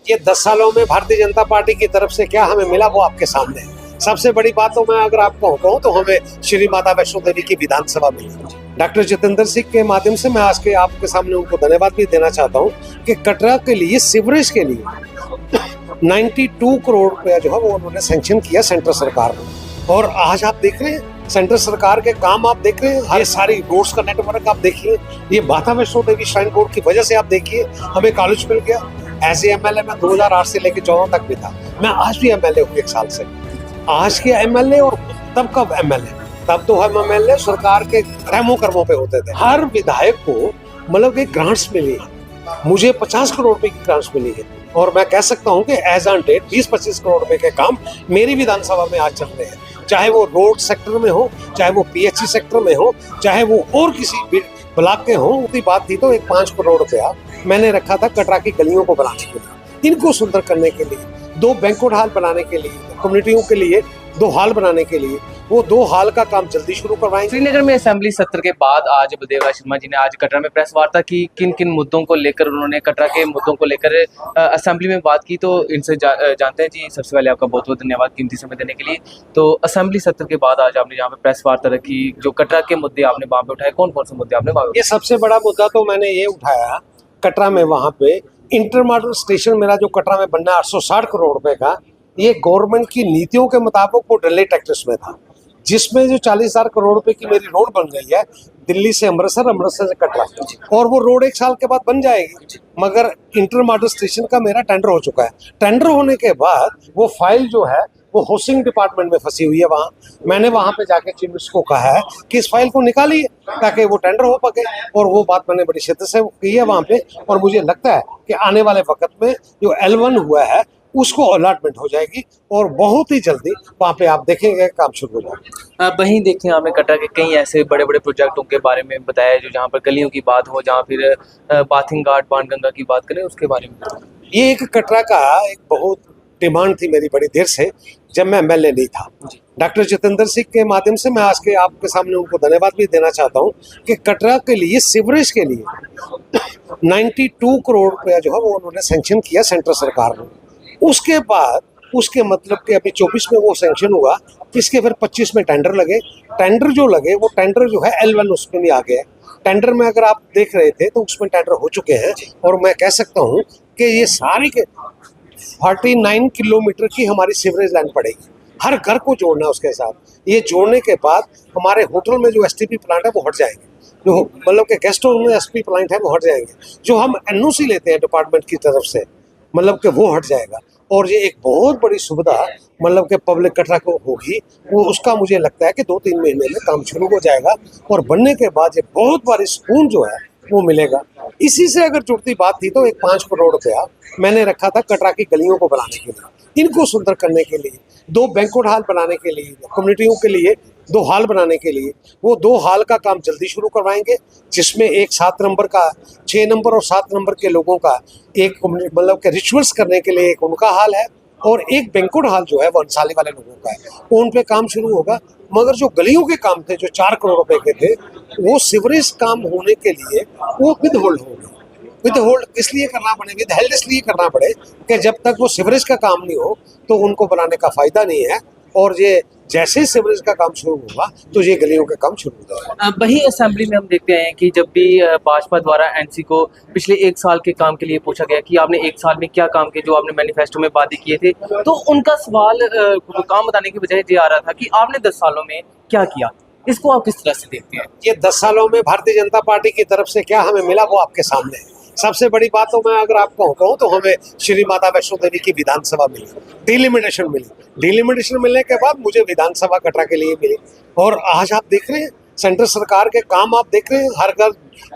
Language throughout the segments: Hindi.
ये 10 सालों में भारतीय जनता पार्टी की तरफ से क्या हमें मिला वो आपके सामने है। सबसे बड़ी बात तो मैं अगर आपको कहूँ तो हमें श्री माता वैष्णो देवी की विधानसभा मिली। डॉक्टर जितेंद्र सिंह के माध्यम से मैं आज के आपके सामने उनको धन्यवाद भी देना चाहता हूँ कि कटरा के लिए सीवरेज के लिए 92 करोड़ रुपया जो है वो उन्होंने सैंक्शन किया सेंट्रल सरकार ने। और आज आप देख रहे हैं सेंट्रल सरकार के काम आप देख रहे हैं, ये सारी रोड्स का नेटवर्क आप देखिए, ये माता वैष्णो देवी श्राइन बोर्ड की वजह से आप देखिए हमें कॉलेज मिल गया। ऐसे एमएलए मैं 2008 से लेकर 14 तक भी था, मैं आज भी एमएलए हूँ 1 साल से। आज के एमएलए और तब का एमएलए, तब तो हम एमएलए सरकार के रहमो कर्मों पे होते थे। हर विधायक को मतलब एक ग्रांट्स मिली है, मुझे 50 करोड़ रुपए की ग्रांट्स मिली है और मैं कह सकता हूँ कि एज ऑन डेट 20-25 करोड़ रुपए के काम मेरी विधानसभा में आज चल रहे हैं, चाहे वो रोड सेक्टर में हो, चाहे वो पीएचसी सेक्टर में हो, चाहे वो और किसी ब्लॉक के हो। उतनी बात थी तो एक 5 करोड़ रुपया मैंने रखा था कटरा की गलियों को बनाने के लिए, इनको सुंदर करने के लिए, 2 बैंक्वेट हॉल बनाने के लिए, कम्युनिटियों के लिए 2 हॉल बनाने के लिए, वो 2 हॉल का काम जल्दी शुरू करवाएंगे। श्रीनगर में असेंबली सत्र के बाद आज बलदेव राज शर्मा जी ने आज कटरा में प्रेस वार्ता की। किन किन मुद्दों को लेकर उन्होंने कटरा के मुद्दों को लेकर असेंबली में बात की, तो इनसे जानते हैं। जी, सबसे पहले आपका बहुत बहुत धन्यवाद कीमती समय देने के लिए। तो असेंबली सत्र के बाद आज आपने यहाँ पे प्रेस वार्ता रखी, जो कटरा के मुद्दे आपने वहाँ पे उठाए, कौन कौन से मुद्दे आपने वहाँ? ये सबसे बड़ा मुद्दा तो मैंने ये उठाया कटरा में, वहाँ पे इंटर मॉडल स्टेशन मेरा जो कटरा में बनना 860 करोड़ रुपए का, ये गवर्नमेंट की नीतियों के मुताबिक वो दिल्ली टैक्स में था, जिसमें जो 40,000 करोड़ रुपए की मेरी रोड बन गई है दिल्ली से अमृतसर, अमृतसर से कटरा, और वो रोड 1 साल के बाद बन जाएगी। मगर इंटर मॉडल स्टेशन का मेरा टेंडर हो चुका है। टेंडर होने के बाद वो फाइल जो है वो हाउसिंग डिपार्टमेंट में फंसी हुई है। वहाँ मैंने वहाँ पे जाके चीफ मिनिस्टर को कहा है कि इस फाइल को निकालिए ताकि वो टेंडर हो सके, और वो बात मैंने बड़ी शिद्दत से की है वहाँ पे। और मुझे लगता है कि आने वाले वक्त में जो L1 हुआ है उसको अलॉटमेंट हो जाएगी और बहुत ही जल्दी वहाँ पे आप देखेंगे काम शुरू हो जाएगा। वहीं देखें, आपने कटरा के कई ऐसे बड़े बड़े प्रोजेक्टों के बारे में बताया, जो जहाँ पर गलियों की बात हो, जहाँ फिर बाथिंग घाट बाणगंगा की बात करें उसके बारे में। ये एक कटरा का एक बहुत डिमांड थी मेरी बड़ी देर से, जब मैं एमएलए नहीं था। डॉक्टर जितेंद्र सिंह के माध्यम से मैं आज के आपके सामने उनको धन्यवाद भी देना चाहता हूँ कि कटरा के लिए सीवरेज के लिए 92 करोड़ रुपया जो है वो उन्होंने सैंक्शन किया सेंट्रल सरकार ने। उसके बाद उसके मतलब कि अभी 24 में वो सैंक्शन हुआ, इसके फिर 25 में टेंडर लगे। टेंडर जो लगे वो टेंडर जो है L1 उसमें भी आ गया। टेंडर में अगर आप देख रहे थे तो उसमें टेंडर हो चुके हैं, और मैं कह सकता हूँ कि ये सारी के 49 किलोमीटर की हमारी सीवरेज लाइन पड़ेगी, हर घर को जोड़ना है उसके साथ। ये जोड़ने के बाद हमारे होटल में जो STP प्लांट है वो हट जाएंगे, जो मतलब के गेस्ट हाउस में STP प्लांट है वो हट जाएंगे, जो हम NOC लेते हैं डिपार्टमेंट की तरफ से मतलब कि वो हट जाएगा। और ये एक बहुत बड़ी सुविधा मतलब कि पब्लिक कटरा को होगी, वो उसका मुझे लगता है कि 2-3 महीने में काम शुरू हो जाएगा, और बनने के बाद ये बहुत बड़ी सुकून जो है वो मिलेगा। इसी से अगर जुड़ती बात थी तो एक 5 करोड़ रुपया मैंने रखा था कटरा की गलियों को बनाने के लिए, इनको सुंदर करने के लिए, 2 बैंक्वेट हॉल बनाने के लिए, कम्युनिटियों के लिए 2 हॉल बनाने के लिए। वो 2 हॉल का काम जल्दी शुरू करवाएंगे, जिसमें एक 7 नंबर का, 6 नंबर और 7 नंबर के लोगों का एक मतलब के रिचुअल्स करने के लिए एक उनका हॉल है, और एक बैंक्वेट हॉल जो है वो अंसाली वाले लोगों का है, उन पे काम शुरू होगा। मगर जो गलियों के काम थे जो 4 करोड़ रुपए के थे, वो सीवरेज काम होने के लिए वो विद होल्ड होंगे। विद होल्ड इसलिए करना पड़े, विद हेल्ड इसलिए करना पड़े कि जब तक वो सीवरेज का काम नहीं हो तो उनको बनाने का फायदा नहीं है, और ये जैसे ही सीवरेज का काम शुरू होगा तो ये गलियों का काम शुरू हो जाएगा। वही असेंबली में हम देखते हैं कि जब भी भाजपा द्वारा एनसी को पिछले 1 साल के काम के लिए पूछा गया कि आपने 1 साल में क्या काम किए, जो आपने मैनिफेस्टो में वादे किए थे, तो उनका सवाल काम बताने की बजाय ये आ रहा था कि आपने 10 सालों में क्या किया। इसको आप किस तरह से देखते हैं? ये 10 सालों में भारतीय जनता पार्टी की तरफ से क्या हमें मिला वो आपके सामने है। सबसे बड़ी बात तो मैं अगर आपको कहूँ तो हमें श्री माता वैष्णो देवी की विधानसभा मिली, डिलिमिटेशन मिली। डिलिमिटेशन मिलने के बाद मुझे विधानसभा कटरा के लिए मिली, और आज आप देख रहे हैं सेंट्रल सरकार के काम आप देख रहे हैं, हर घर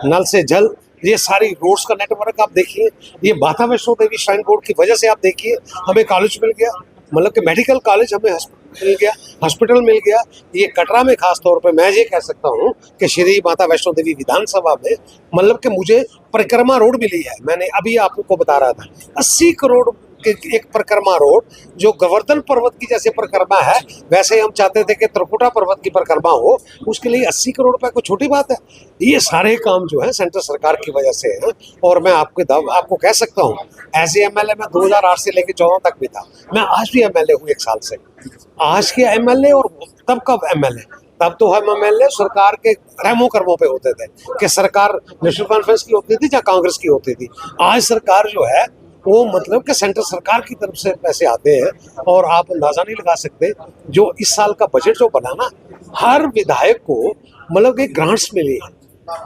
नल से जल, ये सारी रोड्स का नेटवर्क आप देखिए, ये माता वैष्णो देवी श्राइन बोर्ड की वजह से आप देखिए हमें कॉलेज मिल गया, मतलब कि मेडिकल कॉलेज हमें मिल गया, हॉस्पिटल मिल गया। ये कटरा में खास तौर पे मैं ये कह सकता हूँ कि श्री माता वैष्णो देवी विधानसभा में मतलब कि मुझे परिक्रमा रोड मिली है। मैंने अभी आपको बता रहा था 80 करोड़ एक परिक्रमा रोड जो गोवर्धन पर्वत की जैसे परिक्रमा है, वैसे हम चाहते थे कि त्रिकुटा पर्वत की परिक्रमा हो। उसके लिए 80 करोड़ रुपए कोई छोटी बात है। ये सारे काम जो है सेंट्रल सरकार की वजह से है। और मैं आपको कह सकता हूँ, एज ए एमएलए मैं 2008 से लेकर 14 तक भी था। मैं आज भी एमएलए हूँ 1 साल से। आज के एमएलए और तब का एमएलए, तब तो हम एमएलए सरकार के रहमो कर्मों पे होते थे कि सरकार नेशनल कॉन्फ्रेंस की होती थी या कांग्रेस की होती थी। आज सरकार जो है वो मतलब कि सेंट्रल सरकार की तरफ से पैसे आते हैं और आप अंदाजा नहीं लगा सकते। जो इस साल का बजट जो बना ना, हर विधायक को मतलब कि ग्रांट्स मिली है।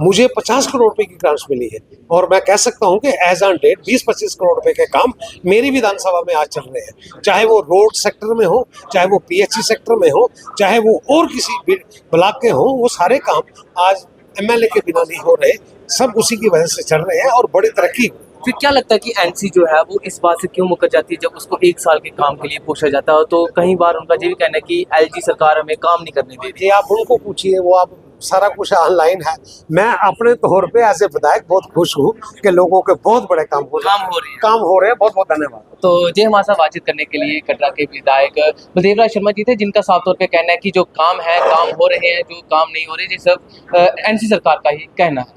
मुझे 50 करोड़ रुपए की ग्रांट्स मिली है और मैं कह सकता हूं कि एज ऑन डेट 20-25 करोड़ रुपए के काम मेरी विधानसभा में आज चल रहे हैं। चाहे वो रोड सेक्टर में हो, चाहे वो पीएचई सेक्टर में हो, चाहे वो और किसी ब्लॉक के हो, वो सारे काम आज एमएलए के बिना नहीं हो रहे, सब उसी की वजह से चल रहे हैं और बड़ी तरक्की। फिर क्या लगता है कि एनसी जो है वो इस बात से क्यों मुकर जाती है, जब उसको 1 साल के काम के लिए पूछा जाता है तो कई बार उनका ये भी कहना है कि एलजी सरकार हमें काम नहीं करने दे रही। ये आप उनको पूछिए, वो आप सारा कुछ ऑनलाइन है। मैं अपने तौर पे एज ए विधायक बहुत खुश हूँ कि लोगों के बहुत बड़े काम हो रहे हैं। बहुत बहुत धन्यवाद। तो ये हमारे साथ बातचीत करने के लिए कटरा के विधायक बलदेव राज शर्मा जी थे, जिनका साफ तौर पे कहना है कि जो काम है, काम हो रहे हैं, जो काम नहीं हो रहे, ये सब एनसी सरकार का ही कहना है।